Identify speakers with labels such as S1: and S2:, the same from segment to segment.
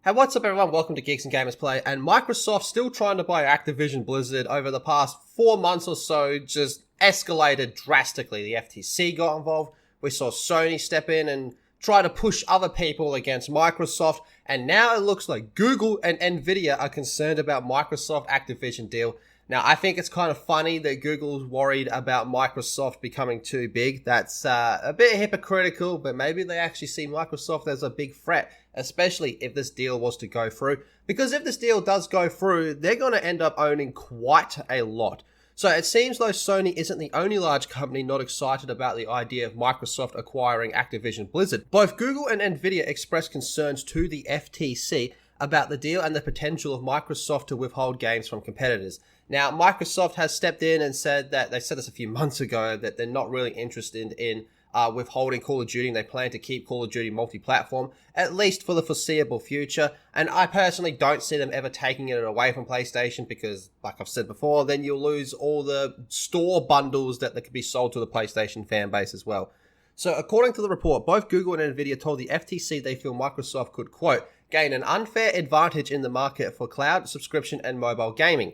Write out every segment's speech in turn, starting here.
S1: Hey, what's up everyone? Welcome to Geeks and Gamers Play. And Microsoft still trying to buy Activision Blizzard over the past 4 months or so just escalated drastically. The FTC got involved. We saw Sony step in and try to push other people against Microsoft. And now it looks like Google and Nvidia are concerned about Microsoft Activision deal. Now, I think it's kind of funny that Google's worried about Microsoft becoming too big. That's a bit hypocritical, but maybe they actually see Microsoft as a big threat, especially if this deal was to go through. Because if this deal does go through, they're going to end up owning quite a lot. So it seems though Sony isn't the only large company not excited about the idea of Microsoft acquiring Activision Blizzard. Both Google and Nvidia expressed concerns to the FTC about the deal and the potential of Microsoft to withhold games from competitors. Now, Microsoft has stepped in and said that, they said this a few months ago, that they're not really interested in withholding Call of Duty, and they plan to keep Call of Duty multi-platform, at least for the foreseeable future. And I personally don't see them ever taking it away from PlayStation because, like I've said before, then you'll lose all the store bundles that could be sold to the PlayStation fan base as well. So according to the report, both Google and Nvidia told the FTC they feel Microsoft could, quote, gain an unfair advantage in the market for cloud, subscription, and mobile gaming.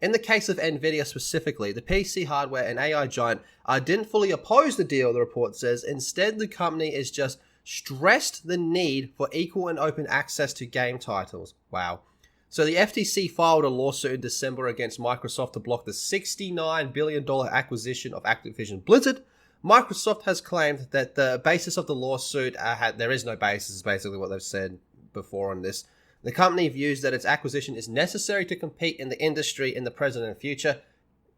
S1: In the case of Nvidia specifically, the PC hardware and AI giant didn't fully oppose the deal, the report says. Instead, the company is just stressed the need for equal and open access to game titles. Wow. So the FTC filed a lawsuit in December against Microsoft to block the $69 billion acquisition of Activision Blizzard. Microsoft has claimed that the basis of the lawsuit, there is no basis, is basically what they've said before on this. The company views that its acquisition is necessary to compete in the industry in the present and future.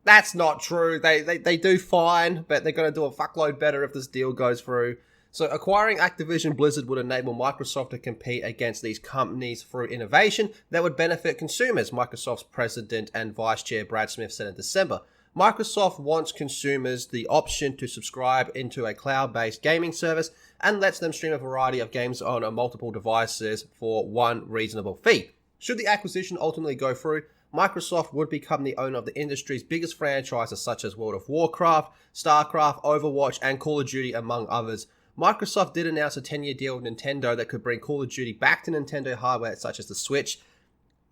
S1: That's not true. They do fine, but they're going to do a fuckload better if this deal goes through. So acquiring Activision Blizzard would enable Microsoft to compete against these companies through innovation that would benefit consumers, Microsoft's president and vice chair Brad Smith said in December. Microsoft wants consumers the option to subscribe into a cloud-based gaming service and lets them stream a variety of games on multiple devices for one reasonable fee. Should the acquisition ultimately go through, Microsoft would become the owner of the industry's biggest franchises such as World of Warcraft, StarCraft, Overwatch, and Call of Duty, among others. Microsoft did announce a 10-year deal with Nintendo that could bring Call of Duty back to Nintendo hardware such as the Switch.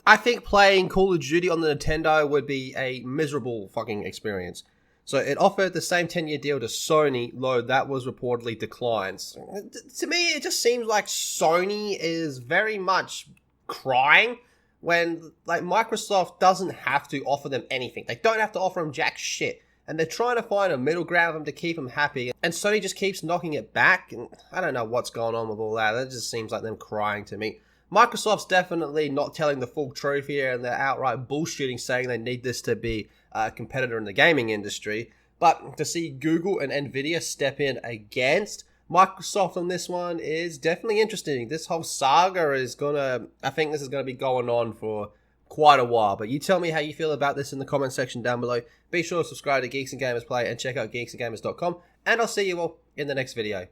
S1: I think playing Call of Duty on the Nintendo would be a miserable fucking experience. So it offered the same 10-year deal to Sony, though that was reportedly declined. To me, it just seems like Sony is very much crying when like Microsoft doesn't have to offer them anything. They don't have to offer them jack shit. And they're trying to find a middle ground for them to keep them happy. And Sony just keeps knocking it back. And I don't know what's going on with all that. That just seems like them crying to me. Microsoft's definitely not telling the full truth here, and they're outright bullshitting saying they need this to be a competitor in the gaming industry. But to see Google and Nvidia step in against Microsoft on this one is definitely interesting. This whole saga is I think this is gonna be going on for quite a while. But you tell me how you feel about this in the comment section down below. Be sure to subscribe to Geeks and Gamers Play and check out geeksandgamers.com. And I'll see you all in the next video.